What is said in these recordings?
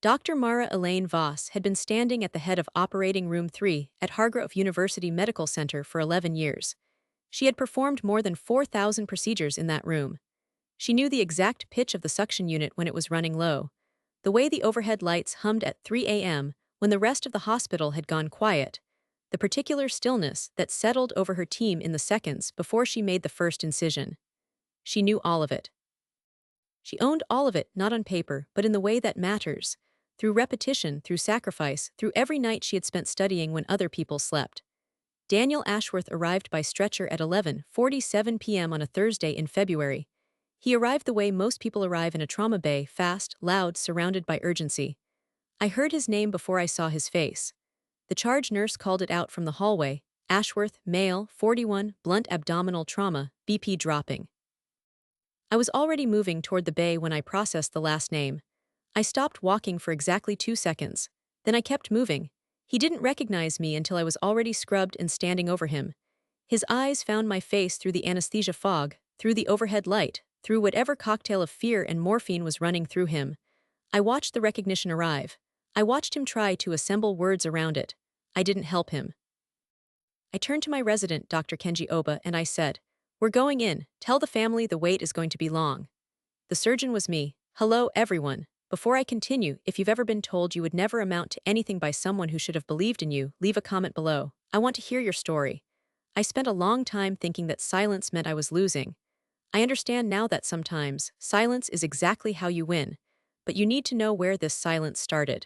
Dr. Mara Elaine Voss had been standing at the head of Operating Room 3 at Hargrove University Medical Center for 11 years. She had performed more than 4,000 procedures in that room. She knew the exact pitch of the suction unit when it was running low, the way the overhead lights hummed at 3 a.m. when the rest of the hospital had gone quiet, the particular stillness that settled over her team in the seconds before she made the first incision. She knew all of it. She owned all of it, not on paper, but in the way that matters, through repetition, through sacrifice, through every night she had spent studying when other people slept. Daniel Ashworth arrived by stretcher at 11:47 p.m. on a Thursday in February. He arrived the way most people arrive in a trauma bay, fast, loud, surrounded by urgency. I heard his name before I saw his face. The charge nurse called it out from the hallway: Ashworth, male, 41, blunt abdominal trauma, BP dropping. I was already moving toward the bay when I processed the last name. I stopped walking for exactly 2 seconds. Then I kept moving. He didn't recognize me until I was already scrubbed and standing over him. His eyes found my face through the anesthesia fog, through the overhead light, through whatever cocktail of fear and morphine was running through him. I watched the recognition arrive. I watched him try to assemble words around it. I didn't help him. I turned to my resident, Dr. Kenji Oba, and I said, "We're going in. Tell the family the wait is going to be long." The surgeon was me. "Hello, everyone. Before I continue, if you've ever been told you would never amount to anything by someone who should have believed in you, leave a comment below. I want to hear your story." I spent a long time thinking that silence meant I was losing. I understand now that sometimes silence is exactly how you win, but you need to know where this silence started.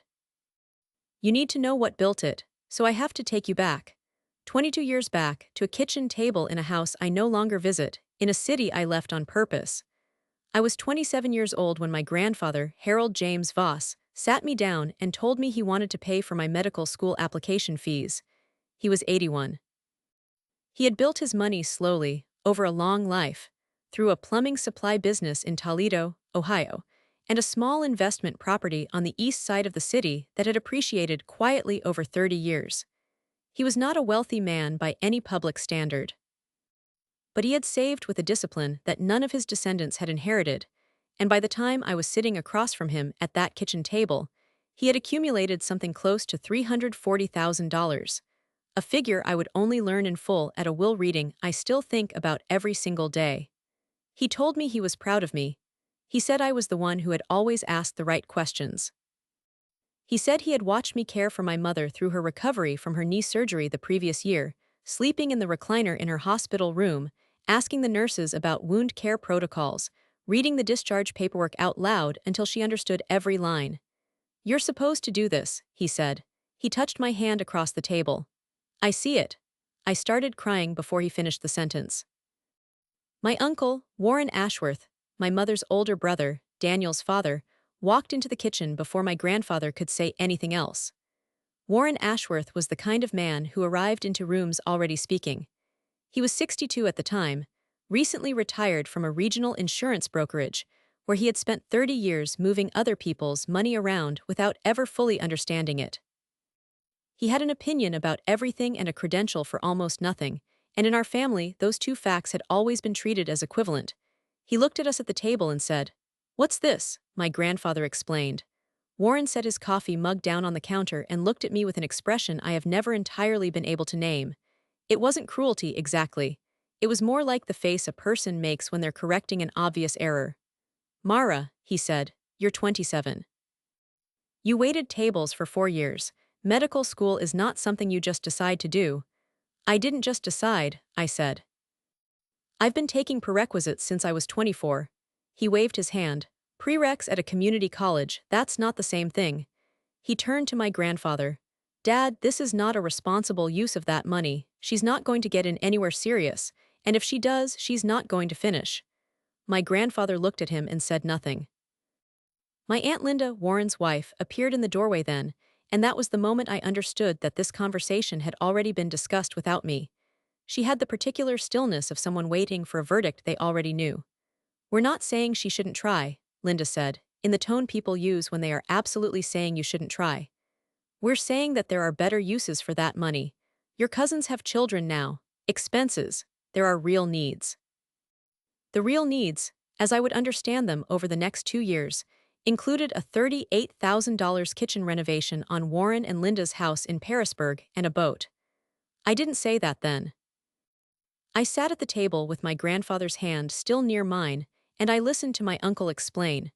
You need to know what built it, so I have to take you back. 22 years back, to a kitchen table in a house I no longer visit, in a city I left on purpose. I was 27 years old when my grandfather, Harold James Voss, sat me down and told me he wanted to pay for my medical school application fees. He was 81. He had built his money slowly, over a long life, through a plumbing supply business in Toledo, Ohio, and a small investment property on the east side of the city that had appreciated quietly over 30 years. He was not a wealthy man by any public standard. But he had saved with a discipline that none of his descendants had inherited, and by the time I was sitting across from him at that kitchen table, he had accumulated something close to $340,000, a figure I would only learn in full at a will reading I still think about every single day. He told me he was proud of me. He said I was the one who had always asked the right questions. He said he had watched me care for my mother through her recovery from her knee surgery the previous year, sleeping in the recliner in her hospital room, asking the nurses about wound care protocols, reading the discharge paperwork out loud until she understood every line. "You're supposed to do this," he said. He touched my hand across the table. "I see it." I started crying before he finished the sentence. My uncle, Warren Ashworth, my mother's older brother, Daniel's father, walked into the kitchen before my grandfather could say anything else. Warren Ashworth was the kind of man who arrived into rooms already speaking. He was 62 at the time, recently retired from a regional insurance brokerage, where he had spent 30 years moving other people's money around without ever fully understanding it. He had an opinion about everything and a credential for almost nothing, and in our family, those two facts had always been treated as equivalent. He looked at us at the table and said, "What's this?" My grandfather explained. Warren set his coffee mug down on the counter and looked at me with an expression I have never entirely been able to name. It wasn't cruelty, exactly. It was more like the face a person makes when they're correcting an obvious error. "Mara," he said, "you're 27. You waited tables for 4 years. Medical school is not something you just decide to do." "I didn't just decide," I said. "I've been taking prerequisites since I was 24. He waved his hand. "Prereqs at a community college, that's not the same thing." He turned to my grandfather. "Dad, this is not a responsible use of that money. She's not going to get in anywhere serious, and if she does, she's not going to finish." My grandfather looked at him and said nothing. My Aunt Linda, Warren's wife, appeared in the doorway then, and that was the moment I understood that this conversation had already been discussed without me. She had the particular stillness of someone waiting for a verdict they already knew. "We're not saying she shouldn't try," Linda said, in the tone people use when they are absolutely saying you shouldn't try. "We're saying that there are better uses for that money. Your cousins have children now. Expenses. There are real needs." The real needs, as I would understand them over the next 2 years, included a $38,000 kitchen renovation on Warren and Linda's house in Parisburg and a boat. I didn't say that then. I sat at the table with my grandfather's hand still near mine, and I listened to my uncle explain,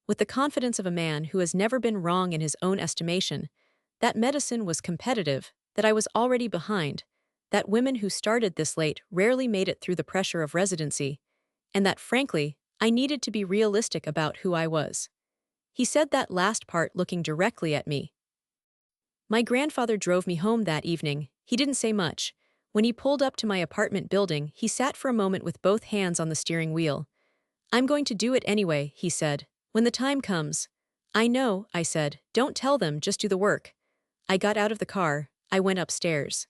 with the confidence of a man who has never been wrong in his own estimation, that medicine was competitive, that I was already behind, that women who started this late rarely made it through the pressure of residency, and that, frankly, I needed to be realistic about who I was. He said that last part looking directly at me. My grandfather drove me home that evening. He didn't say much. When he pulled up to my apartment building, he sat for a moment with both hands on the steering wheel. "I'm going to do it anyway," he said. "When the time comes." "I know," I said. "Don't tell them, just do the work." I got out of the car. I went upstairs.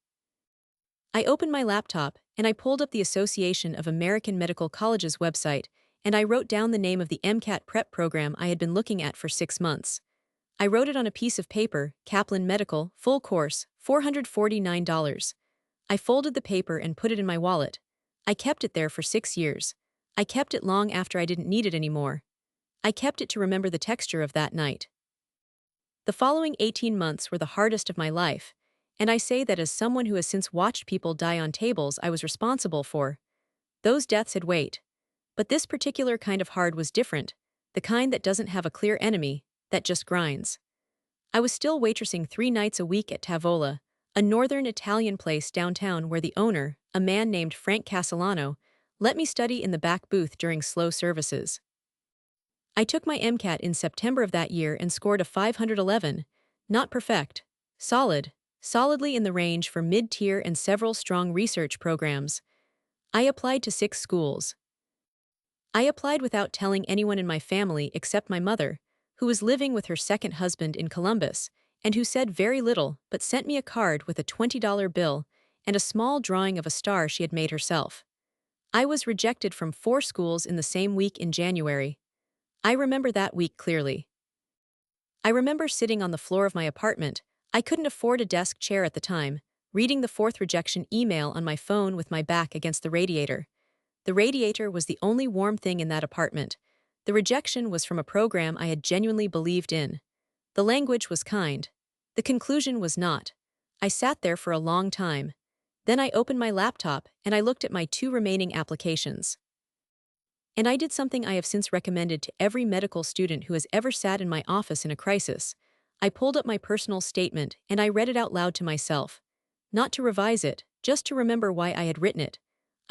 I opened my laptop, and I pulled up the Association of American Medical Colleges website, and I wrote down the name of the MCAT prep program I had been looking at for 6 months. I wrote it on a piece of paper: Kaplan Medical, full course, $449. I folded the paper and put it in my wallet. I kept it there for 6 years. I kept it long after I didn't need it anymore. I kept it to remember the texture of that night. The following 18 months were the hardest of my life, and I say that as someone who has since watched people die on tables I was responsible for. Those deaths had weight. But this particular kind of hard was different, the kind that doesn't have a clear enemy, that just grinds. I was still waitressing 3 nights a week at Tavola, a northern Italian place downtown where the owner, a man named Frank Castellano, let me study in the back booth during slow services. I took my MCAT in September of that year and scored a 511, not perfect, solidly in the range for mid-tier and several strong research programs. I applied to 6 schools. I applied without telling anyone in my family except my mother, who was living with her second husband in Columbus, and who said very little but sent me a card with a $20 bill and a small drawing of a star she had made herself. I was rejected from 4 schools in the same week in January. I remember that week clearly. I remember sitting on the floor of my apartment. I couldn't afford a desk chair at the time, reading the 4th rejection email on my phone with my back against the radiator. The radiator was the only warm thing in that apartment. The rejection was from a program I had genuinely believed in. The language was kind. The conclusion was not. I sat there for a long time. Then I opened my laptop and I looked at my 2 remaining applications. And I did something I have since recommended to every medical student who has ever sat in my office in a crisis. I pulled up my personal statement and I read it out loud to myself. Not to revise it, just to remember why I had written it.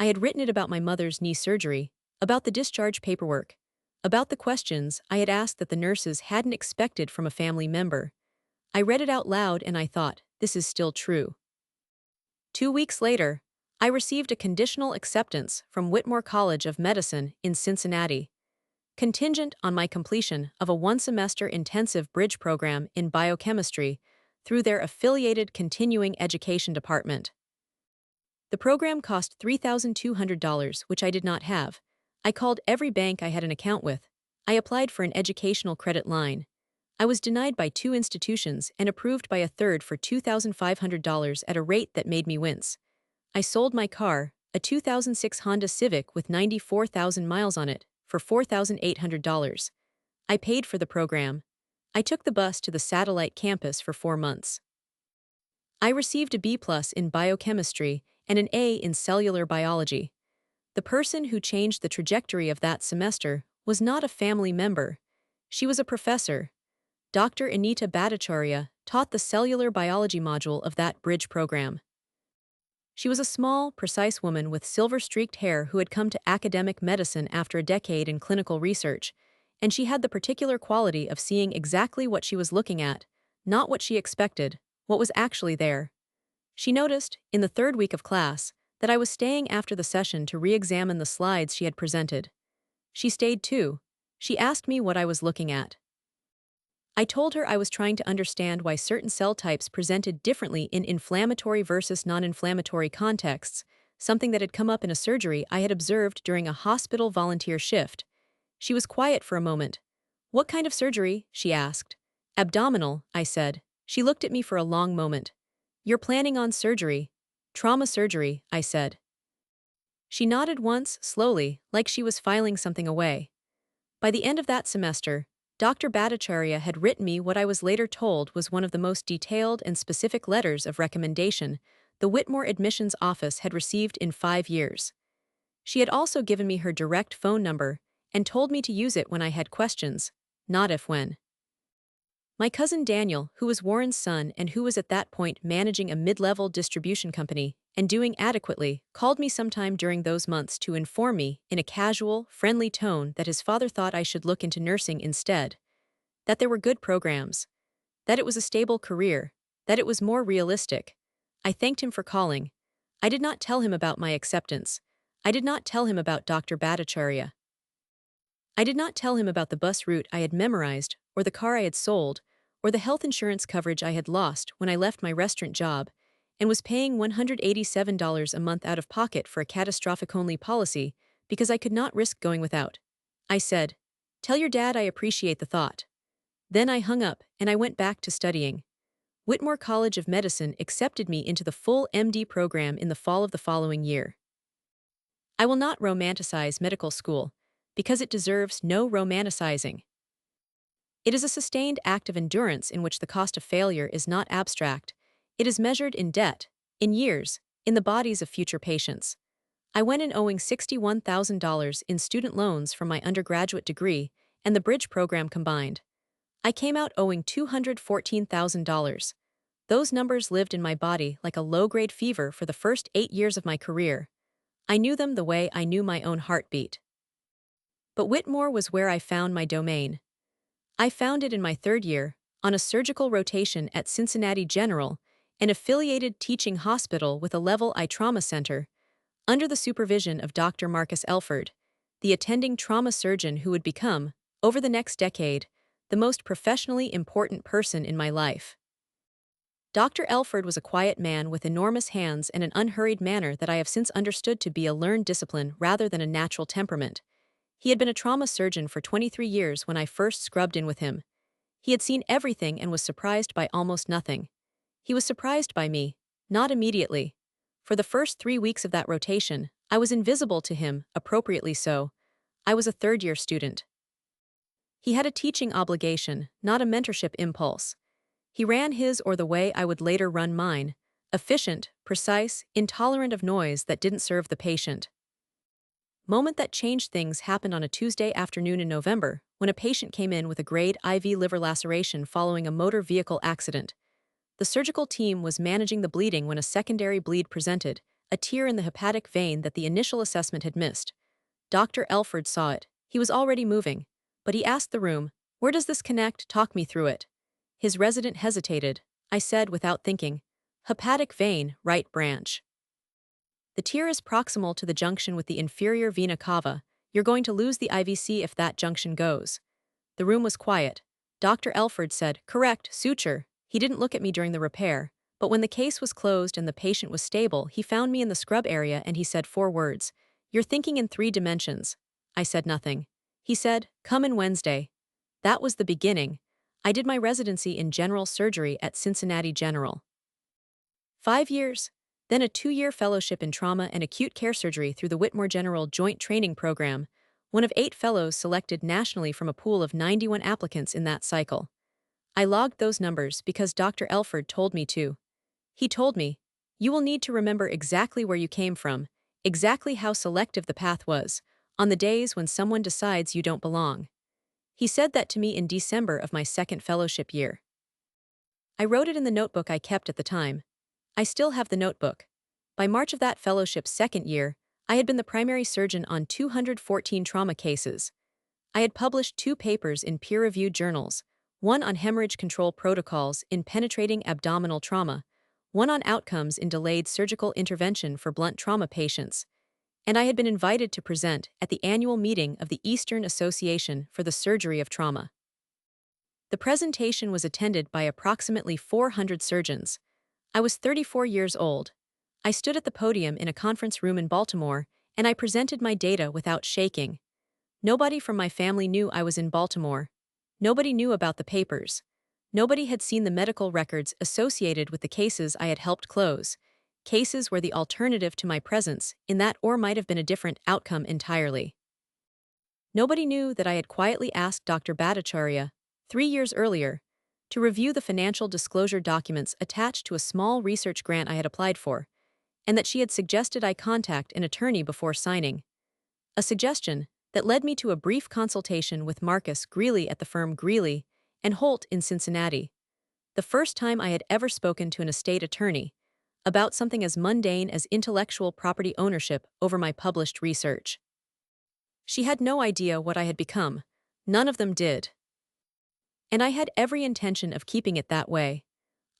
I had written it about my mother's knee surgery, about the discharge paperwork, about the questions I had asked that the nurses hadn't expected from a family member. I read it out loud and I thought, this is still true. 2 weeks later, I received a conditional acceptance from Whitmore College of Medicine in Cincinnati, contingent on my completion of a 1-semester intensive bridge program in biochemistry through their affiliated continuing education department. The program cost $3,200, which I did not have. I called every bank I had an account with. I applied for an educational credit line. I was denied by 2 institutions and approved by a third for $2,500 at a rate that made me wince. I sold my car, a 2006 Honda Civic with 94,000 miles on it, for $4,800. I paid for the program. I took the bus to the satellite campus for 4 months. I received a B+ in biochemistry and an A in cellular biology. The person who changed the trajectory of that semester was not a family member. She was a professor. Dr. Anita Bhattacharya taught the cellular biology module of that bridge program. She was a small, precise woman with silver-streaked hair who had come to academic medicine after a decade in clinical research, and she had the particular quality of seeing exactly what she was looking at, not what she expected, what was actually there. She noticed, in the 3rd week of class, that I was staying after the session to re-examine the slides she had presented. She stayed too. She asked me what I was looking at. I told her I was trying to understand why certain cell types presented differently in inflammatory versus non-inflammatory contexts, something that had come up in a surgery I had observed during a hospital volunteer shift. She was quiet for a moment. "What kind of surgery?" she asked. "Abdominal," I said. She looked at me for a long moment. "You're planning on surgery." "Trauma surgery," I said. She nodded once, slowly, like she was filing something away. By the end of that semester, Dr. Bhattacharya had written me what I was later told was one of the most detailed and specific letters of recommendation the Whitmore Admissions Office had received in 5 years. She had also given me her direct phone number and told me to use it when I had questions, not if when. My cousin Daniel, who was Warren's son and who was at that point managing a mid-level distribution company and doing adequately, called me sometime during those months to inform me, in a casual, friendly tone, that his father thought I should look into nursing instead, that there were good programs, that it was a stable career, that it was more realistic. I thanked him for calling. I did not tell him about my acceptance. I did not tell him about Dr. Bhattacharya. I did not tell him about the bus route I had memorized, or the car I had sold, or the health insurance coverage I had lost when I left my restaurant job and was paying $187 a month out of pocket for a catastrophic-only policy because I could not risk going without. I said, "Tell your dad I appreciate the thought." Then I hung up and I went back to studying. Whitmore College of Medicine accepted me into the full MD program in the fall of the following year. I will not romanticize medical school, because it deserves no romanticizing. It is a sustained act of endurance in which the cost of failure is not abstract. It is measured in debt, in years, in the bodies of future patients. I went in owing $61,000 in student loans from my undergraduate degree and the bridge program combined. I came out owing $214,000. Those numbers lived in my body like a low-grade fever for the first 8 years of my career. I knew them the way I knew my own heartbeat. But Whitmore was where I found my domain. I found it in my third year, on a surgical rotation at Cincinnati General, an affiliated teaching hospital with a Level I trauma center, under the supervision of Dr. Marcus Elford, the attending trauma surgeon who would become, over the next decade, the most professionally important person in my life. Dr. Elford was a quiet man with enormous hands and an unhurried manner that I have since understood to be a learned discipline rather than a natural temperament. He had been a trauma surgeon for 23 years when I first scrubbed in with him. He had seen everything and was surprised by almost nothing. He was surprised by me, not immediately. For the first 3 weeks of that rotation, I was invisible to him, appropriately so. I was a third-year student. He had a teaching obligation, not a mentorship impulse. He ran his or the way I would later run mine, efficient, precise, intolerant of noise that didn't serve the patient. Moment that changed things happened on a Tuesday afternoon in November, when a patient came in with a grade IV liver laceration following a motor vehicle accident. The surgical team was managing the bleeding when a secondary bleed presented, a tear in the hepatic vein that the initial assessment had missed. Dr. Elford saw it. He was already moving, but he asked the room, "Where does this connect? Talk me through it." His resident hesitated. I said without thinking, "Hepatic vein, right branch." "The tear is proximal to the junction with the inferior vena cava. You're going to lose the IVC if that junction goes." The room was quiet. Dr. Elford said, "Correct, suture." He didn't look at me during the repair, but when the case was closed and the patient was stable, he found me in the scrub area and he said 4 words. "You're thinking in 3 dimensions." I said nothing. He said, "Come in Wednesday." That was the beginning. I did my residency in general surgery at Cincinnati General. 5 years. Then a 2-year fellowship in trauma and acute care surgery through the Whitmore General Joint Training Program, one of 8 fellows selected nationally from a pool of 91 applicants in that cycle. I logged those numbers because Dr. Elford told me to. He told me, "You will need to remember exactly where you came from, exactly how selective the path was, on the days when someone decides you don't belong." He said that to me in December of my second fellowship year. I wrote it in the notebook I kept at the time. I still have the notebook. By March of that fellowship's second year, I had been the primary surgeon on 214 trauma cases. I had published 2 papers in peer-reviewed journals, one on hemorrhage control protocols in penetrating abdominal trauma, one on outcomes in delayed surgical intervention for blunt trauma patients, and I had been invited to present at the annual meeting of the Eastern Association for the Surgery of Trauma. The presentation was attended by approximately 400 surgeons. I was 34 years old. I stood at the podium in a conference room in Baltimore, and I presented my data without shaking. Nobody from my family knew I was in Baltimore. Nobody knew about the papers. Nobody had seen the medical records associated with the cases I had helped close, cases where the alternative to my presence in that or might have been a different outcome entirely. Nobody knew that I had quietly asked Dr. Bhattacharya, 3 years earlier, to review the financial disclosure documents attached to a small research grant I had applied for, and that she had suggested I contact an attorney before signing. A suggestion that led me to a brief consultation with Marcus Greeley at the firm Greeley and Holt in Cincinnati. The first time I had ever spoken to an estate attorney about something as mundane as intellectual property ownership over my published research. She had no idea what I had become. None of them did. And I had every intention of keeping it that way.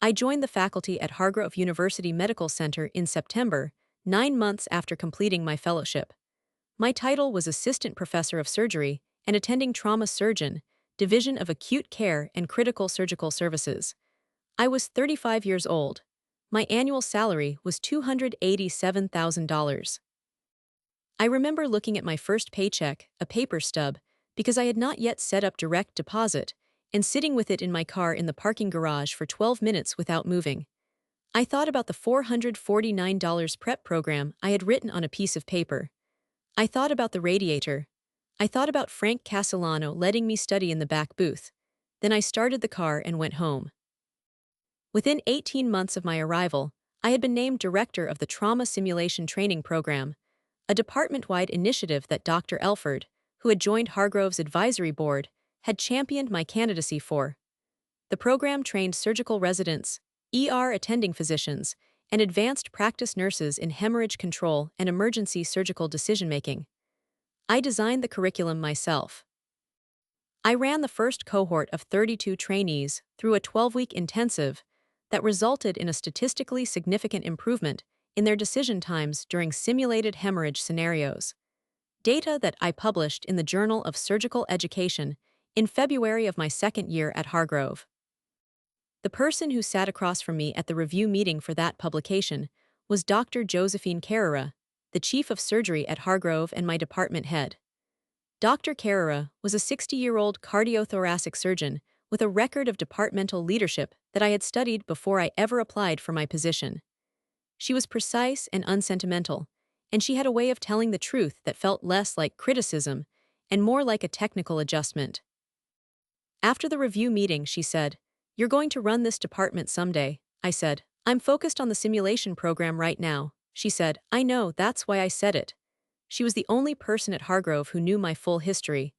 I joined the faculty at Hargrove University Medical Center in September, 9 months after completing my fellowship. My title was Assistant Professor of Surgery and Attending Trauma Surgeon, Division of Acute Care and Critical Surgical Services. I was 35 years old. My annual salary was $287,000. I remember looking at my first paycheck, a paper stub, because I had not yet set up direct deposit, and sitting with it in my car in the parking garage for 12 minutes without moving. I thought about the $449 prep program I had written on a piece of paper. I thought about the radiator. I thought about Frank Castellano letting me study in the back booth. Then I started the car and went home. Within 18 months of my arrival, I had been named director of the Trauma Simulation Training Program, a department-wide initiative that Dr. Elford, who had joined Hargrove's advisory board, had championed my candidacy for. The program trained surgical residents, attending physicians, and advanced practice nurses in hemorrhage control and emergency surgical decision-making. I designed the curriculum myself. I ran the first cohort of 32 trainees through a 12-week intensive that resulted in a statistically significant improvement in their decision times during simulated hemorrhage scenarios. Data that I published in the Journal of Surgical Education in February of my second year at Hargrove. The person who sat across from me at the review meeting for that publication was Dr. Josephine Carrera, the chief of surgery at Hargrove and my department head. Dr. Carrera was a 60-year-old cardiothoracic surgeon with a record of departmental leadership that I had studied before I ever applied for my position. She was precise and unsentimental, and she had a way of telling the truth that felt less like criticism and more like a technical adjustment. After the review meeting, she said, "You're going to run this department someday." I said, "I'm focused on the simulation program right now." She said, "I know, that's why I said it." She was the only person at Hargrove who knew my full history.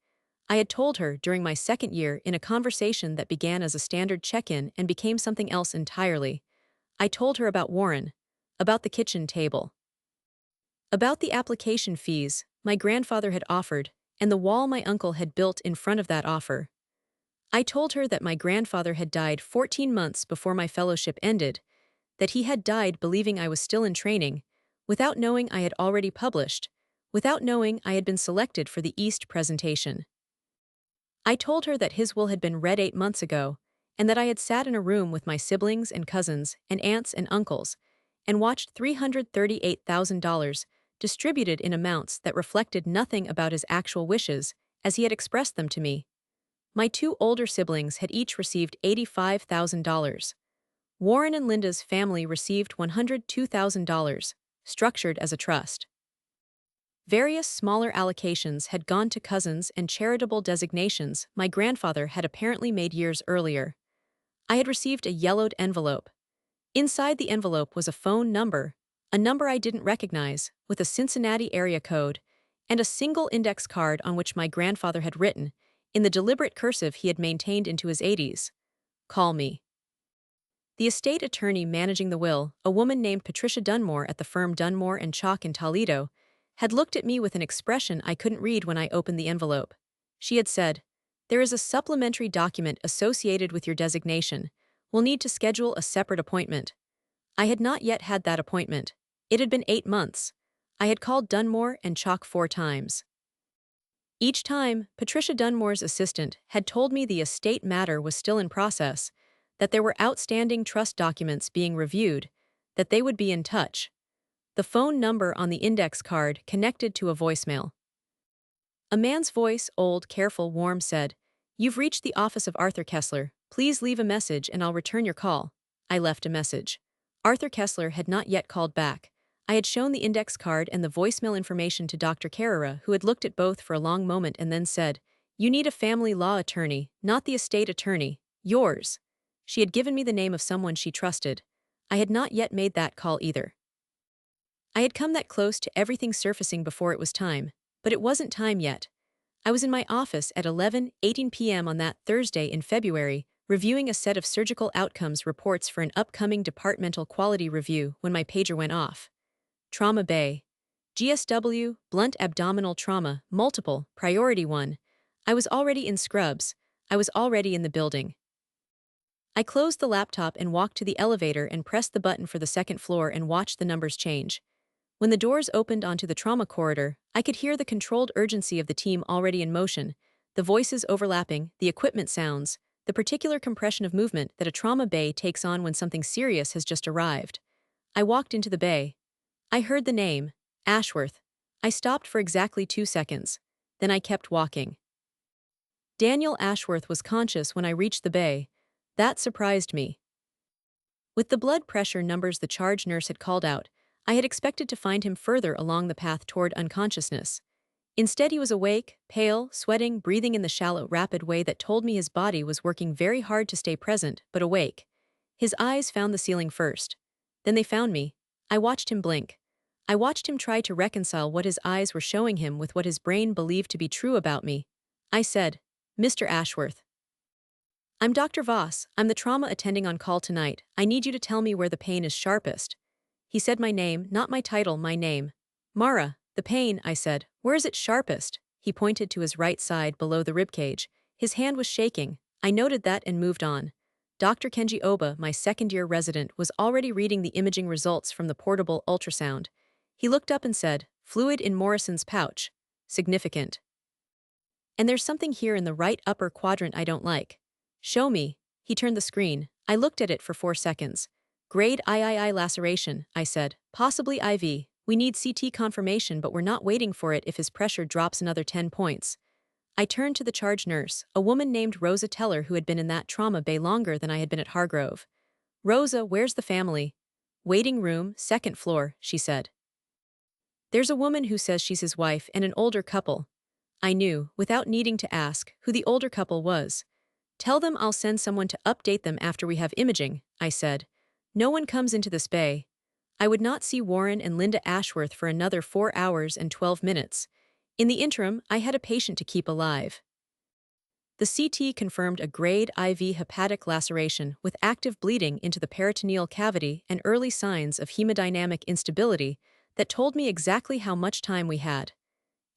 I had told her during my second year in a conversation that began as a standard check-in and became something else entirely. I told her about Warren, about the kitchen table, about the application fees my grandfather had offered, and the wall my uncle had built in front of that offer. I told her that my grandfather had died 14 months before my fellowship ended, that he had died believing I was still in training, without knowing I had already published, without knowing I had been selected for the East presentation. I told her that his will had been read 8 months ago, and that I had sat in a room with my siblings and cousins and aunts and uncles, and watched $338,000 distributed in amounts that reflected nothing about his actual wishes as he had expressed them to me. My 2 older siblings had each received $85,000. Warren and Linda's family received $102,000, structured as a trust. Various smaller allocations had gone to cousins and charitable designations my grandfather had apparently made years earlier. I had received a yellowed envelope. Inside the envelope was a phone number, a number I didn't recognize, with a Cincinnati area code, and a single index card on which my grandfather had written, in the deliberate cursive he had maintained into his 80s, "Call me." The estate attorney managing the will, a woman named Patricia Dunmore at the firm Dunmore and Chalk in Toledo, had looked at me with an expression I couldn't read when I opened the envelope. She had said, "There is a supplementary document associated with your designation. We'll need to schedule a separate appointment." I had not yet had that appointment. It had been 8 months. I had called Dunmore and Chalk 4 times. Each time, Patricia Dunmore's assistant had told me the estate matter was still in process, that there were outstanding trust documents being reviewed, that they would be in touch. The phone number on the index card connected to a voicemail. A man's voice, old, careful, warm, said, "You've reached the office of Arthur Kessler. Please leave a message and I'll return your call." I left a message. Arthur Kessler had not yet called back. I had shown the index card and the voicemail information to Dr. Carrera, who had looked at both for a long moment and then said, "You need a family law attorney, not the estate attorney. Yours." She had given me the name of someone she trusted. I had not yet made that call either. I had come that close to everything surfacing before it was time, but it wasn't time yet. I was in my office at 11:18 p.m. on that Thursday in February, reviewing a set of surgical outcomes reports for an upcoming departmental quality review when my pager went off. Trauma Bay. GSW, blunt abdominal trauma, multiple, priority 1. I was already in scrubs. I was already in the building. I closed the laptop and walked to the elevator and pressed the button for the second floor and watched the numbers change. When the doors opened onto the trauma corridor, I could hear the controlled urgency of the team already in motion, the voices overlapping, the equipment sounds, the particular compression of movement that a trauma bay takes on when something serious has just arrived. I walked into the bay. I heard the name, Ashworth. I stopped for exactly 2 seconds. Then I kept walking. Daniel Ashworth was conscious when I reached the bay. That surprised me. With the blood pressure numbers the charge nurse had called out, I had expected to find him further along the path toward unconsciousness. Instead, he was awake, pale, sweating, breathing in the shallow, rapid way that told me his body was working very hard to stay present, but awake. His eyes found the ceiling first. Then they found me. I watched him blink. I watched him try to reconcile what his eyes were showing him with what his brain believed to be true about me. I said, "Mr. Ashworth. I'm Dr. Voss. I'm the trauma attending on call tonight. I need you to tell me where the pain is sharpest." He said my name, not my title, my name. "Mara, the pain," I said. "Where is it sharpest?" He pointed to his right side below the ribcage. His hand was shaking. I noted that and moved on. Dr. Kenji Oba, my second-year resident, was already reading the imaging results from the portable ultrasound. He looked up and said, "Fluid in Morrison's pouch. Significant. And there's something here in the right upper quadrant I don't like." "Show me." He turned the screen. I looked at it for 4 seconds. "Grade III laceration," I said. "Possibly IV. We need CT confirmation, but we're not waiting for it if his pressure drops another 10 points." I turned to the charge nurse, a woman named Rosa Teller who had been in that trauma bay longer than I had been at Hargrove. "Rosa, where's the family?" "Waiting room, second floor," she said. "There's a woman who says she's his wife and an older couple." I knew, without needing to ask, who the older couple was. "Tell them I'll send someone to update them after we have imaging," I said. "No one comes into this bay." I would not see Warren and Linda Ashworth for another 4 hours and 12 minutes. In the interim, I had a patient to keep alive. The CT confirmed a grade IV hepatic laceration with active bleeding into the peritoneal cavity and early signs of hemodynamic instability that told me exactly how much time we had.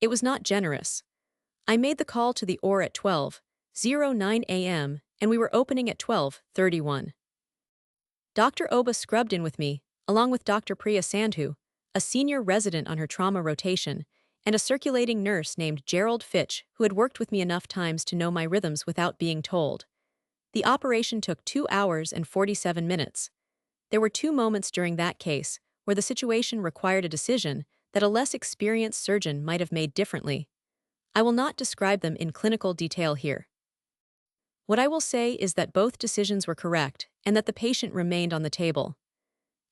It was not generous. I made the call to the OR at 12:09 a.m., and we were opening at 12:31. Dr. Oba scrubbed in with me, along with Dr. Priya Sandhu, a senior resident on her trauma rotation, and a circulating nurse named Gerald Fitch who had worked with me enough times to know my rhythms without being told. The operation took 2 hours and 47 minutes. There were 2 moments during that case where the situation required a decision that a less experienced surgeon might have made differently. I will not describe them in clinical detail here. What I will say is that both decisions were correct and that the patient remained on the table.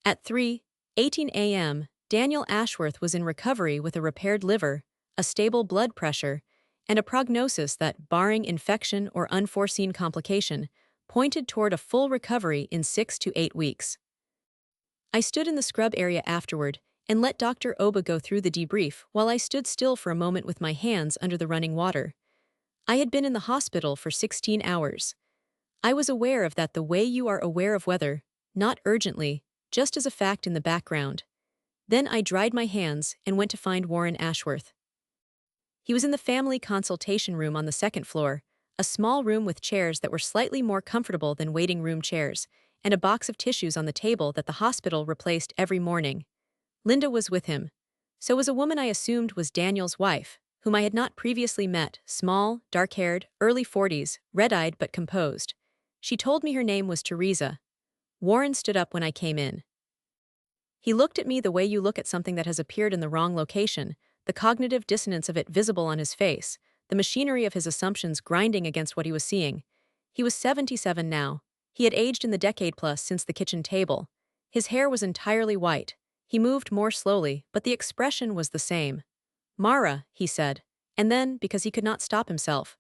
At 3:18 a.m., Daniel Ashworth was in recovery with a repaired liver, a stable blood pressure, and a prognosis that, barring infection or unforeseen complication, pointed toward a full recovery in 6 to 8 weeks. I stood in the scrub area afterward and let Dr. Oba go through the debrief while I stood still for a moment with my hands under the running water. I had been in the hospital for 16 hours. I was aware of that the way you are aware of weather, not urgently, just as a fact in the background. Then I dried my hands and went to find Warren Ashworth. He was in the family consultation room on the second floor, a small room with chairs that were slightly more comfortable than waiting room chairs, and a box of tissues on the table that the hospital replaced every morning. Linda was with him. So was a woman I assumed was Daniel's wife, whom I had not previously met, small, dark-haired, early 40s, red-eyed but composed. She told me her name was Teresa. Warren stood up when I came in. He looked at me the way you look at something that has appeared in the wrong location, the cognitive dissonance of it visible on his face, the machinery of his assumptions grinding against what he was seeing. He was 77 now. He had aged in the decade plus since the kitchen table. His hair was entirely white. He moved more slowly, but the expression was the same. Mara, he said. And then, because he could not stop himself,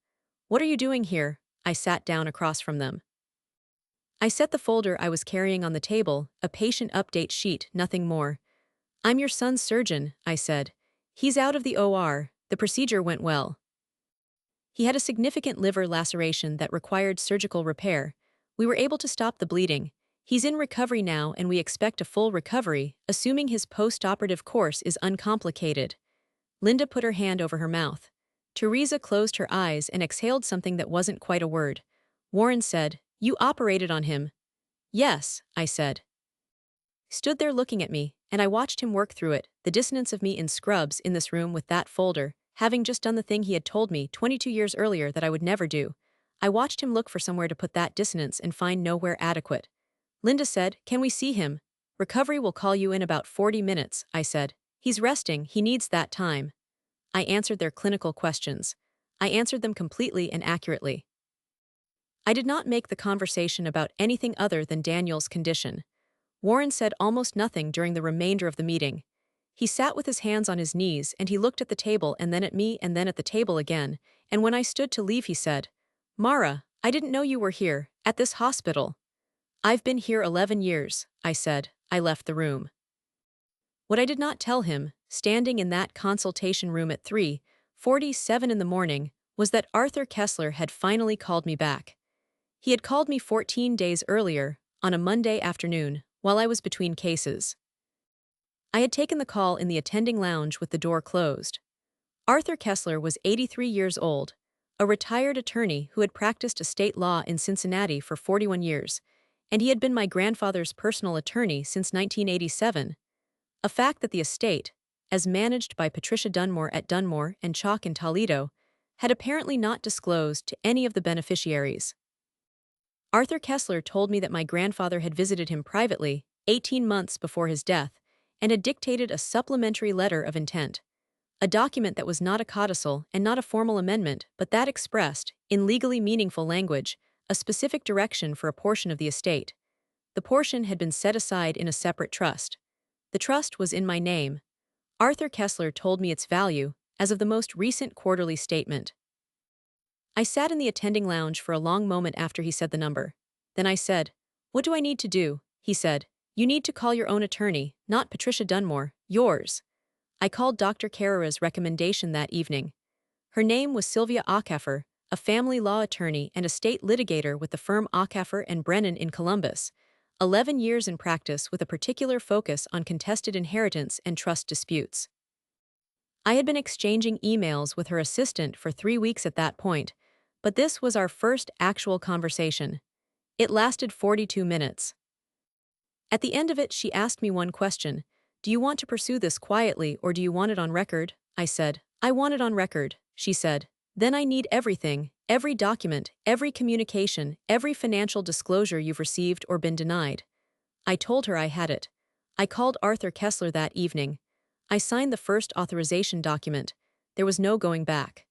"What are you doing here?" I sat down across from them. I set the folder I was carrying on the table, a patient update sheet, nothing more. "I'm your son's surgeon," I said. "He's out of the OR. The procedure went well. He had a significant liver laceration that required surgical repair. We were able to stop the bleeding. He's in recovery now and we expect a full recovery, assuming his post-operative course is uncomplicated." Linda put her hand over her mouth. Teresa closed her eyes and exhaled something that wasn't quite a word. Warren said, "You operated on him." "Yes," I said. He stood there looking at me, and I watched him work through it, the dissonance of me in scrubs in this room with that folder, having just done the thing he had told me 22 years earlier that I would never do. I watched him look for somewhere to put that dissonance and find nowhere adequate. Linda said, "Can we see him?" "Recovery will call you in about 40 minutes, I said. "He's resting, he needs that time." I answered their clinical questions. I answered them completely and accurately. I did not make the conversation about anything other than Daniel's condition. Warren said almost nothing during the remainder of the meeting. He sat with his hands on his knees and he looked at the table and then at me and then at the table again, and when I stood to leave he said, "Mara, I didn't know you were here, at this hospital." "I've been here 11 years, I said. I left the room. What I did not tell him, standing in that consultation room at 3:47 in the morning, was that Arthur Kessler had finally called me back. He had called me 14 days earlier, on a Monday afternoon, while I was between cases. I had taken the call in the attending lounge with the door closed. Arthur Kessler was 83 years old, a retired attorney who had practiced estate law in Cincinnati for 41 years, and he had been my grandfather's personal attorney since 1987, a fact that the estate, as managed by Patricia Dunmore at Dunmore and Chalk in Toledo, had apparently not disclosed to any of the beneficiaries. Arthur Kessler told me that my grandfather had visited him privately 18 months before his death and had dictated a supplementary letter of intent, a document that was not a codicil and not a formal amendment, but that expressed, in legally meaningful language, a specific direction for a portion of the estate. The portion had been set aside in a separate trust. The trust was in my name. Arthur Kessler told me its value as of the most recent quarterly statement. I sat in the attending lounge for a long moment after he said the number. Then I said, "What do I need to do?" He said, "You need to call your own attorney, not Patricia Dunmore, yours." I called Dr. Carrera's recommendation that evening. Her name was Sylvia Ackafer, a family law attorney and a state litigator with the firm Ackafer and Brennan in Columbus, 11 years in practice with a particular focus on contested inheritance and trust disputes. I had been exchanging emails with her assistant for 3 weeks at that point, but this was our first actual conversation. It lasted 42 minutes. At the end of it, she asked me one question. "Do you want to pursue this quietly or do you want it on record?" I said, "I want it on record," she said. "Then I need everything, every document, every communication, every financial disclosure you've received or been denied." I told her I had it. I called Arthur Kessler that evening. I signed the first authorization document. There was no going back.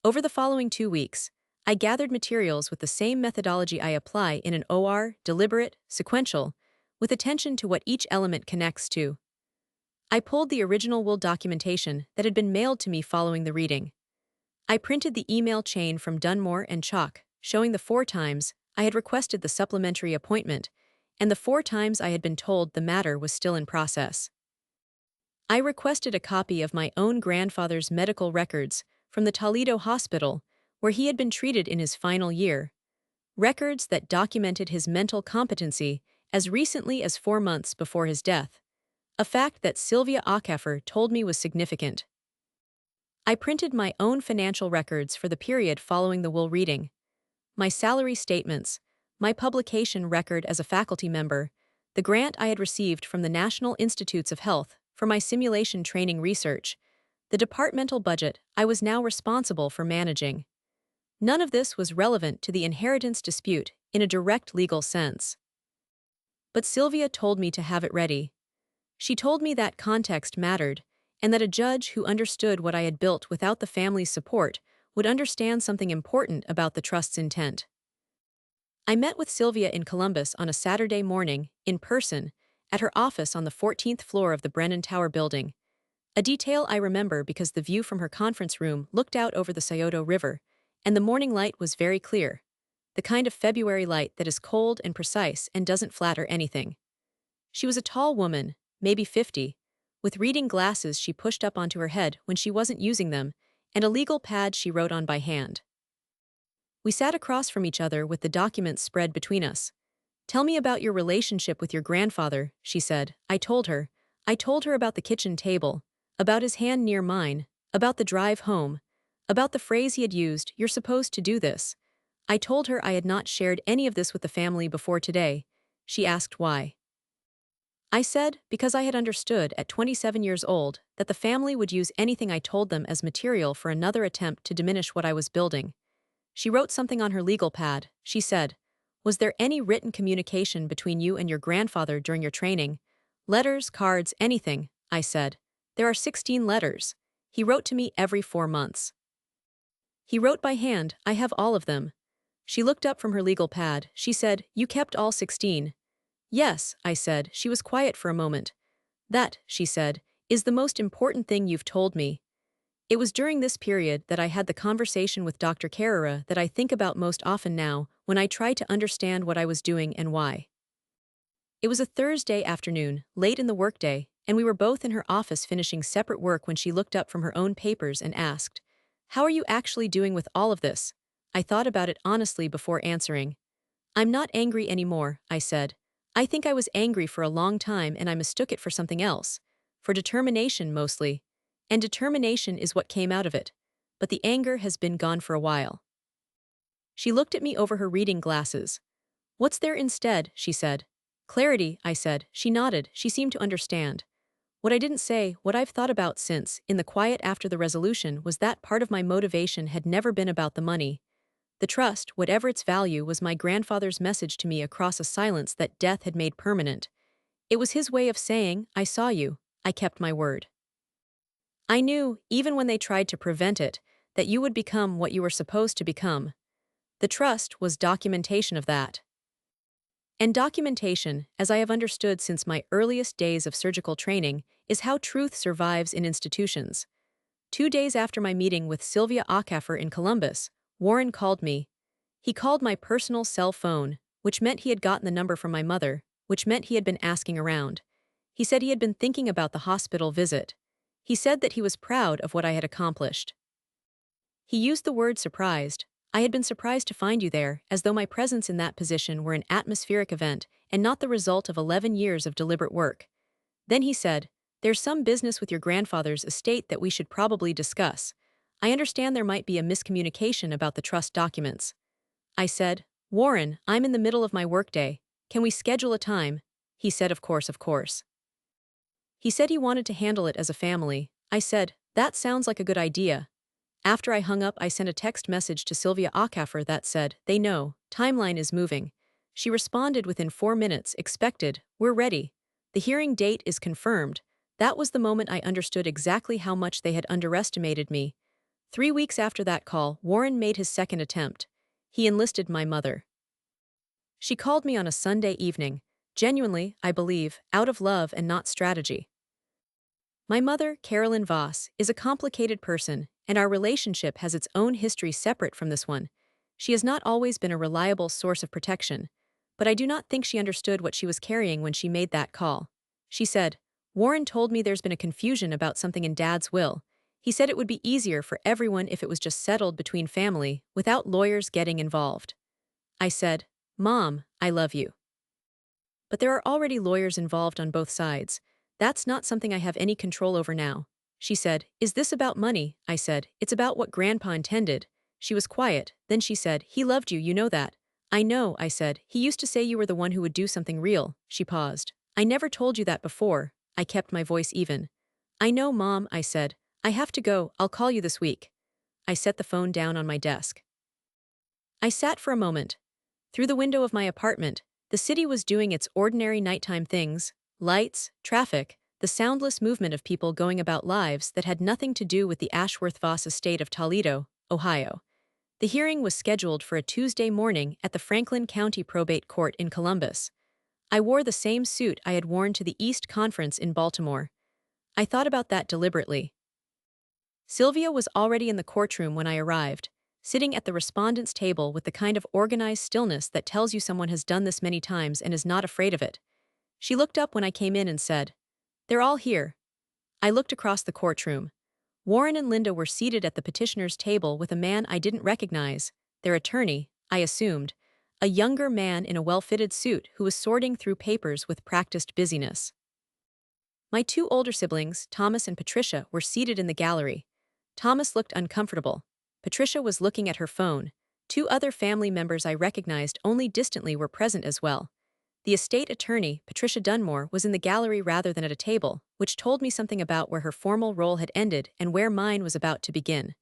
Over the following 2 weeks, I gathered materials with the same methodology I apply in an OR, deliberate, sequential, with attention to what each element connects to. I pulled the original will documentation that had been mailed to me following the reading. I printed the email chain from Dunmore and Chalk, showing the 4 times I had requested the supplementary appointment, and the 4 times I had been told the matter was still in process. I requested a copy of my own grandfather's medical records from the Toledo Hospital, where he had been treated in his final year, records that documented his mental competency as recently as 4 months before his death, a fact that Sylvia Ackafer told me was significant. I printed my own financial records for the period following the will reading, my salary statements, my publication record as a faculty member, the grant I had received from the National Institutes of Health for my simulation training research, the departmental budget I was now responsible for managing. None of this was relevant to the inheritance dispute in a direct legal sense. But Sylvia told me to have it ready. She told me that context mattered, and that a judge who understood what I had built without the family's support would understand something important about the trust's intent. I met with Sylvia in Columbus on a Saturday morning, in person, at her office on the 14th floor of the Brennan Tower building. A detail I remember because the view from her conference room looked out over the Scioto River, and the morning light was very clear. The kind of February light that is cold and precise and doesn't flatter anything. She was a tall woman, maybe 50, with reading glasses she pushed up onto her head when she wasn't using them, and a legal pad she wrote on by hand. We sat across from each other with the documents spread between us. "Tell me about your relationship with your grandfather," she said. I told her. I told her about the kitchen table, about his hand near mine, about the drive home, about the phrase he had used, "You're supposed to do this." I told her I had not shared any of this with the family before today. She asked why. I said, because I had understood at 27 years old that the family would use anything I told them as material for another attempt to diminish what I was building. She wrote something on her legal pad. She said, "Was there any written communication between you and your grandfather during your training? Letters, cards, anything?" I said. "There are 16 letters. He wrote to me every 4 months. He wrote by hand, I have all of them." She looked up from her legal pad. She said, "You kept all 16. "Yes," I said. She was quiet for a moment. "That," she said, "is the most important thing you've told me." It was during this period that I had the conversation with Dr. Carrera that I think about most often now, when I try to understand what I was doing and why. It was a Thursday afternoon, late in the workday, and we were both in her office finishing separate work when she looked up from her own papers and asked, "How are you actually doing with all of this?" I thought about it honestly before answering. "I'm not angry anymore," I said. "I think I was angry for a long time and I mistook it for something else. For determination, mostly. And determination is what came out of it. But the anger has been gone for a while." She looked at me over her reading glasses. "What's there instead?" she said. "Clarity," I said. She nodded. She seemed to understand. What I didn't say, what I've thought about since, in the quiet after the resolution, was that part of my motivation had never been about the money. The trust, whatever its value, was my grandfather's message to me across a silence that death had made permanent. It was his way of saying, "I saw you. I kept my word." I knew, even when they tried to prevent it, that you would become what you were supposed to become. The trust was documentation of that. And documentation, as I have understood since my earliest days of surgical training, is how truth survives in institutions. 2 days after my meeting with Sylvia Acaffer in Columbus, Warren called me. He called my personal cell phone, which meant he had gotten the number from my mother, which meant he had been asking around. He said he had been thinking about the hospital visit. He said that he was proud of what I had accomplished. He used the word surprised. "I had been surprised to find you there, as though my presence in that position were an atmospheric event and not the result of 11 years of deliberate work." Then he said, "There's some business with your grandfather's estate that we should probably discuss. I understand there might be a miscommunication about the trust documents." I said, "Warren, I'm in the middle of my workday. Can we schedule a time?" He said, "Of course, of course." He said he wanted to handle it as a family. I said, "That sounds like a good idea." After I hung up, I sent a text message to Sylvia Acaffer that said, "They know, timeline is moving." She responded within 4 minutes, "Expected, we're ready. The hearing date is confirmed." That was the moment I understood exactly how much they had underestimated me. 3 weeks after that call, Warren made his second attempt. He enlisted my mother. She called me on a Sunday evening, genuinely, I believe, out of love and not strategy. My mother, Carolyn Voss, is a complicated person, and our relationship has its own history separate from this one. She has not always been a reliable source of protection, but I do not think she understood what she was carrying when she made that call. She said, "Warren told me there's been a confusion about something in Dad's will. He said it would be easier for everyone if it was just settled between family, without lawyers getting involved." I said, "Mom, I love you. But there are already lawyers involved on both sides. That's not something I have any control over now." She said, "Is this about money?" I said, "It's about what Grandpa intended." She was quiet, then she said, "He loved you, you know that." "I know," I said. "He used to say you were the one who would do something real." She paused. "I never told you that before." I kept my voice even. "I know, Mom," I said. "I have to go, I'll call you this week." I set the phone down on my desk. I sat for a moment. Through the window of my apartment, the city was doing its ordinary nighttime things: lights, traffic, the soundless movement of people going about lives that had nothing to do with the Ashworth Voss estate of Toledo, Ohio. The hearing was scheduled for a Tuesday morning at the Franklin County Probate Court in Columbus. I wore the same suit I had worn to the East Conference in Baltimore. I thought about that deliberately. Sylvia was already in the courtroom when I arrived, sitting at the respondent's table with the kind of organized stillness that tells you someone has done this many times and is not afraid of it. She looked up when I came in and said, "They're all here." I looked across the courtroom. Warren and Linda were seated at the petitioner's table with a man I didn't recognize, their attorney, I assumed, a younger man in a well-fitted suit who was sorting through papers with practiced busyness. My two older siblings, Thomas and Patricia, were seated in the gallery. Thomas looked uncomfortable. Patricia was looking at her phone. Two other family members I recognized only distantly were present as well. The estate attorney, Patricia Dunmore, was in the gallery rather than at a table, which told me something about where her formal role had ended and where mine was about to begin.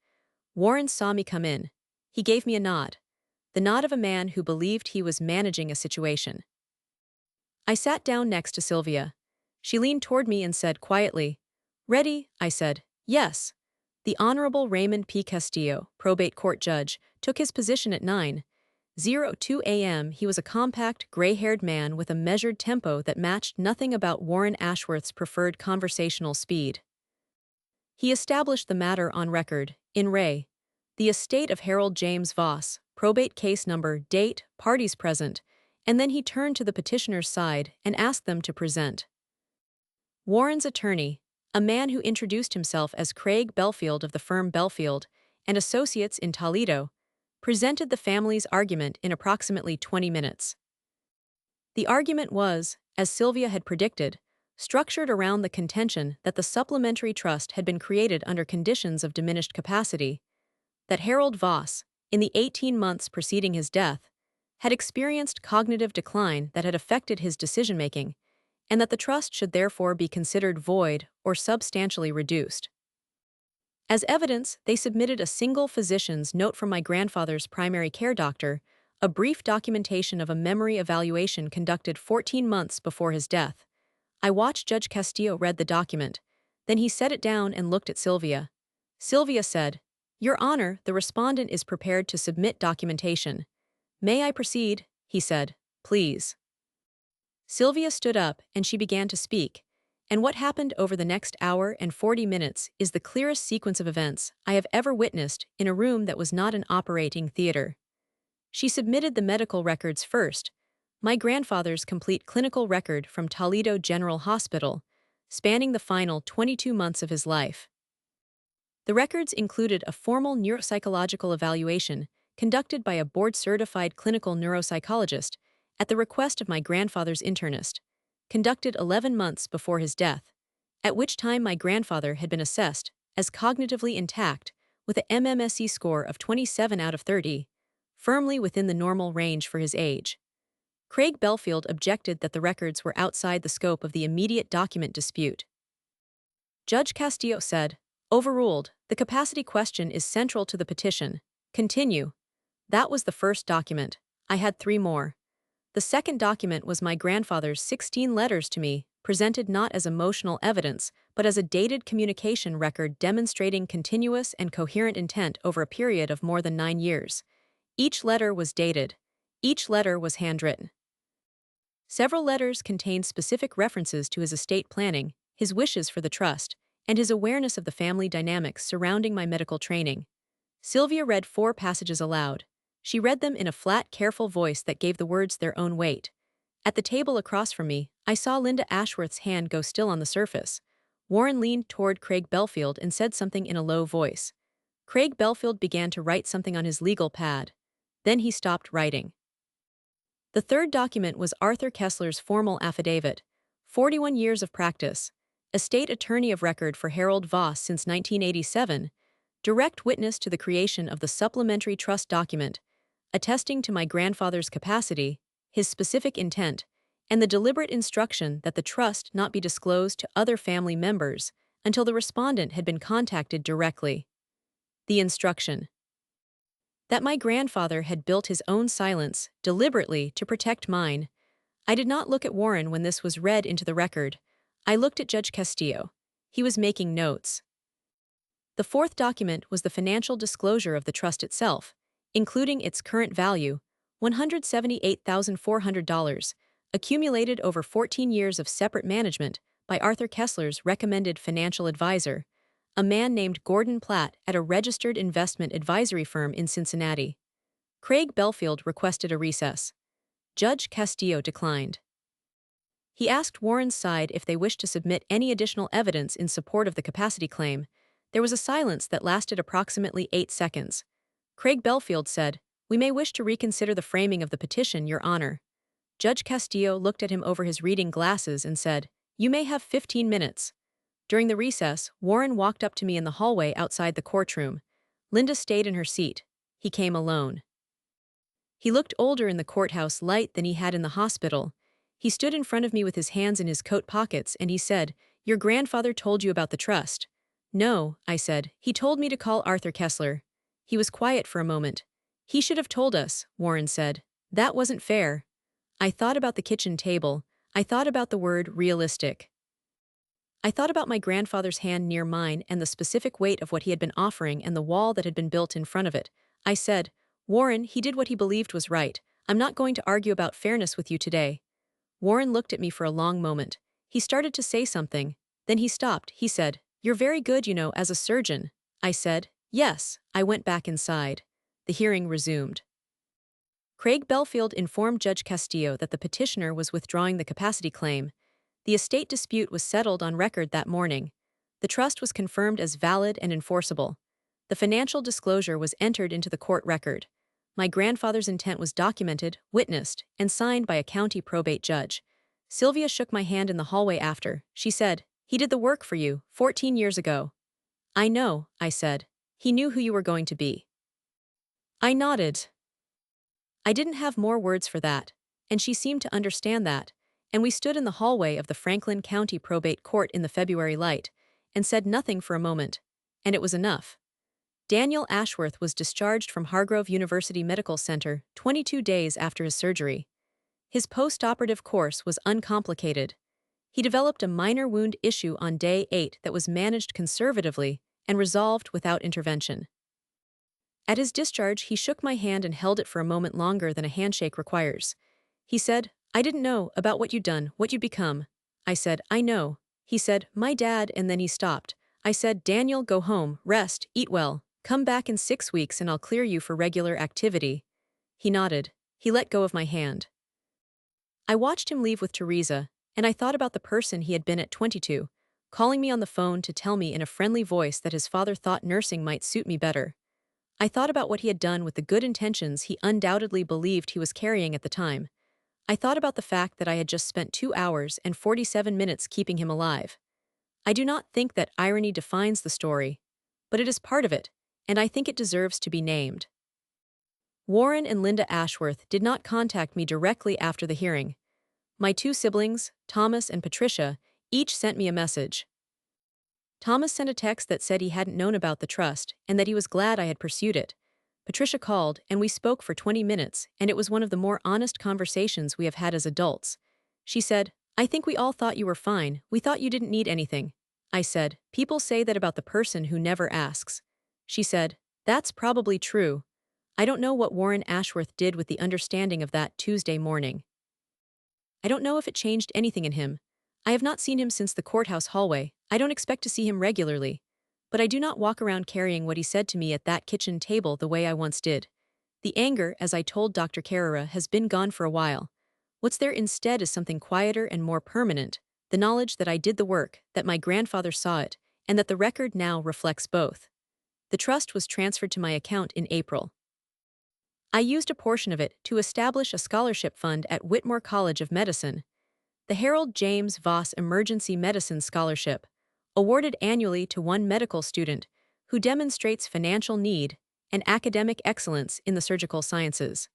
Warren saw me come in. He gave me a nod. The nod of a man who believed he was managing a situation. I sat down next to Sylvia. She leaned toward me and said quietly, "Ready?" I said, "Yes." The Honorable Raymond P. Castillo, probate court judge, took his position at 9:02 a.m. He was a compact, gray-haired man with a measured tempo that matched nothing about Warren Ashworth's preferred conversational speed. He established the matter on record, in re. The estate of Harold James Voss, probate case number, date, parties present, and then he turned to the petitioner's side and asked them to present. Warren's attorney, a man who introduced himself as Craig Belfield of the firm Belfield and Associates in Toledo, presented the family's argument in approximately 20 minutes. The argument was, as Sylvia had predicted, structured around the contention that the supplementary trust had been created under conditions of diminished capacity, that Harold Voss, in the 18 months preceding his death, had experienced cognitive decline that had affected his decision-making, and that the trust should therefore be considered void or substantially reduced. As evidence, they submitted a single physician's note from my grandfather's primary care doctor, a brief documentation of a memory evaluation conducted 14 months before his death. I watched Judge Castillo read the document. Then he set it down and looked at Sylvia. Sylvia said, "Your Honor, the respondent is prepared to submit documentation." "May I proceed?" he said. "Please." Sylvia stood up and she began to speak, and what happened over the next hour and 40 minutes is the clearest sequence of events I have ever witnessed in a room that was not an operating theater. She submitted the medical records first, my grandfather's complete clinical record from Toledo General Hospital, spanning the final 22 months of his life. The records included a formal neuropsychological evaluation conducted by a board-certified clinical neuropsychologist at the request of my grandfather's internist, conducted 11 months before his death, at which time my grandfather had been assessed as cognitively intact with a MMSE score of 27 out of 30, firmly within the normal range for his age. Craig Belfield objected that the records were outside the scope of the immediate document dispute. Judge Castillo said, "Overruled, the capacity question is central to the petition. Continue." That was the first document. I had 3 more. The second document was my grandfather's 16 letters to me, presented not as emotional evidence, but as a dated communication record demonstrating continuous and coherent intent over a period of more than 9 years. Each letter was dated. Each letter was handwritten. Several letters contained specific references to his estate planning, his wishes for the trust, and his awareness of the family dynamics surrounding my medical training. Sylvia read 4 passages aloud. She read them in a flat, careful voice that gave the words their own weight. At the table across from me, I saw Linda Ashworth's hand go still on the surface. Warren leaned toward Craig Belfield and said something in a low voice. Craig Belfield began to write something on his legal pad. Then he stopped writing. The third document was Arthur Kessler's formal affidavit, 41 years of practice, estate attorney of record for Harold Voss since 1987, direct witness to the creation of the supplementary trust document, attesting to my grandfather's capacity, his specific intent, and the deliberate instruction that the trust not be disclosed to other family members until the respondent had been contacted directly. The instruction that my grandfather had built his own silence deliberately to protect mine. I did not look at Warren when this was read into the record. I looked at Judge Castillo. He was making notes. The fourth document was the financial disclosure of the trust itself, including its current value, $178,400, accumulated over 14 years of separate management by Arthur Kessler's recommended financial advisor, a man named Gordon Platt at a registered investment advisory firm in Cincinnati. Craig Belfield requested a recess. Judge Castillo declined. He asked Warren's side if they wished to submit any additional evidence in support of the capacity claim. There was a silence that lasted approximately 8 seconds. Craig Belfield said, "We may wish to reconsider the framing of the petition, Your Honor." Judge Castillo looked at him over his reading glasses and said, "You may have 15 minutes." During the recess, Warren walked up to me in the hallway outside the courtroom. Linda stayed in her seat. He came alone. He looked older in the courthouse light than he had in the hospital. He stood in front of me with his hands in his coat pockets and he said, "Your grandfather told you about the trust." "No," I said. "He told me to call Arthur Kessler." He was quiet for a moment. "He should have told us," Warren said. "That wasn't fair." I thought about the kitchen table. I thought about the word realistic. I thought about my grandfather's hand near mine and the specific weight of what he had been offering and the wall that had been built in front of it. I said, "Warren, he did what he believed was right. I'm not going to argue about fairness with you today." Warren looked at me for a long moment. He started to say something. Then he stopped. He said, "You're very good, you know, as a surgeon." I said, "Yes." I went back inside. The hearing resumed. Craig Belfield informed Judge Castillo that the petitioner was withdrawing the capacity claim. The estate dispute was settled on record that morning. The trust was confirmed as valid and enforceable. The financial disclosure was entered into the court record. My grandfather's intent was documented, witnessed, and signed by a county probate judge. Sylvia shook my hand in the hallway after. She said, "He did the work for you, 14 years ago." "I know," I said. "He knew who you were going to be." I nodded. I didn't have more words for that, and she seemed to understand that, and we stood in the hallway of the Franklin County Probate Court in the February light, and said nothing for a moment, and it was enough. Daniel Ashworth was discharged from Hargrove University Medical Center 22 days after his surgery. His post-operative course was uncomplicated. He developed a minor wound issue on day 8 that was managed conservatively and resolved without intervention. At his discharge, he shook my hand and held it for a moment longer than a handshake requires. He said, "I didn't know about what you'd done, what you'd become." I said, "I know." He said, "My dad," and then he stopped. I said, "Daniel, go home, rest, eat well. Come back in 6 weeks and I'll clear you for regular activity." He nodded. He let go of my hand. I watched him leave with Teresa, and I thought about the person he had been at 22, calling me on the phone to tell me in a friendly voice that his father thought nursing might suit me better. I thought about what he had done with the good intentions he undoubtedly believed he was carrying at the time. I thought about the fact that I had just spent 2 hours and 47 minutes keeping him alive. I do not think that irony defines the story, but it is part of it, and I think it deserves to be named. Warren and Linda Ashworth did not contact me directly after the hearing. My 2 siblings, Thomas and Patricia, each sent me a message. Thomas sent a text that said he hadn't known about the trust and that he was glad I had pursued it. Patricia called, and we spoke for 20 minutes, and it was one of the more honest conversations we have had as adults. She said, "I think we all thought you were fine. We thought you didn't need anything." I said, "People say that about the person who never asks." She said, "That's probably true." I don't know what Warren Ashworth did with the understanding of that Tuesday morning. I don't know if it changed anything in him. I have not seen him since the courthouse hallway. I don't expect to see him regularly. But I do not walk around carrying what he said to me at that kitchen table the way I once did. The anger, as I told Dr. Carrera, has been gone for a while. What's there instead is something quieter and more permanent, the knowledge that I did the work, that my grandfather saw it, and that the record now reflects both. The trust was transferred to my account in April. I used a portion of it to establish a scholarship fund at Whitmore College of Medicine. The Harold James Voss Emergency Medicine Scholarship, awarded annually to one medical student who demonstrates financial need and academic excellence in the surgical sciences.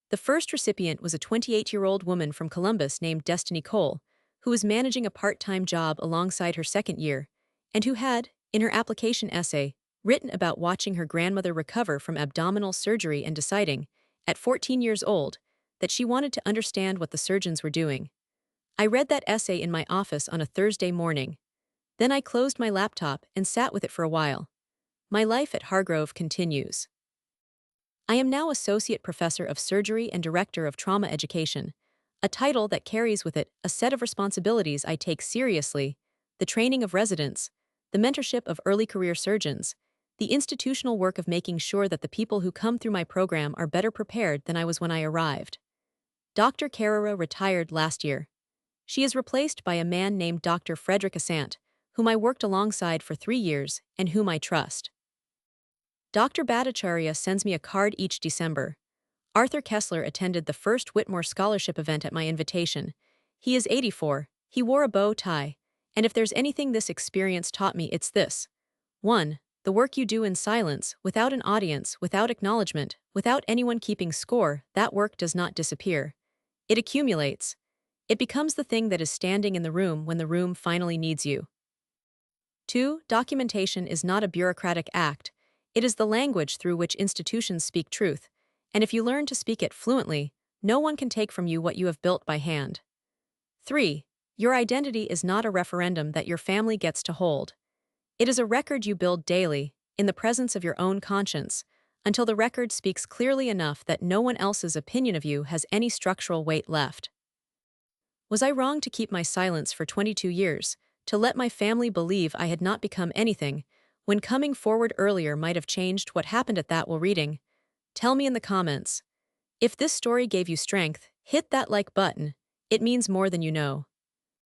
The first recipient was a 28-year-old woman from Columbus named Destiny Cole, who was managing a part-time job alongside her second year, and who had, in her application essay, written about watching her grandmother recover from abdominal surgery and deciding, at 14 years old, that she wanted to understand what the surgeons were doing. I read that essay in my office on a Thursday morning. Then I closed my laptop and sat with it for a while. My life at Hargrove continues. I am now Associate Professor of Surgery and Director of Trauma Education. A title that carries with it a set of responsibilities I take seriously: the training of residents, the mentorship of early career surgeons, the institutional work of making sure that the people who come through my program are better prepared than I was when I arrived. Dr. Carrera retired last year. She is replaced by a man named Dr. Frederick Assant, whom I worked alongside for 3 years and whom I trust. Dr. Bhattacharya sends me a card each December. Arthur Kessler attended the first Whitmore Scholarship event at my invitation. He is 84, he wore a bow tie, and if there's anything this experience taught me, it's this. 1. The work you do in silence, without an audience, without acknowledgement, without anyone keeping score, that work does not disappear. It accumulates. It becomes the thing that is standing in the room when the room finally needs you. 2. Documentation is not a bureaucratic act. It is the language through which institutions speak truth, and if you learn to speak it fluently, no one can take from you what you have built by hand. 3. Your identity is not a referendum that your family gets to hold. It is a record you build daily, in the presence of your own conscience, until the record speaks clearly enough that no one else's opinion of you has any structural weight left. Was I wrong to keep my silence for 22 years, to let my family believe I had not become anything, when coming forward earlier might have changed what happened at that while reading? Tell me in the comments. If this story gave you strength, hit that like button. It means more than you know.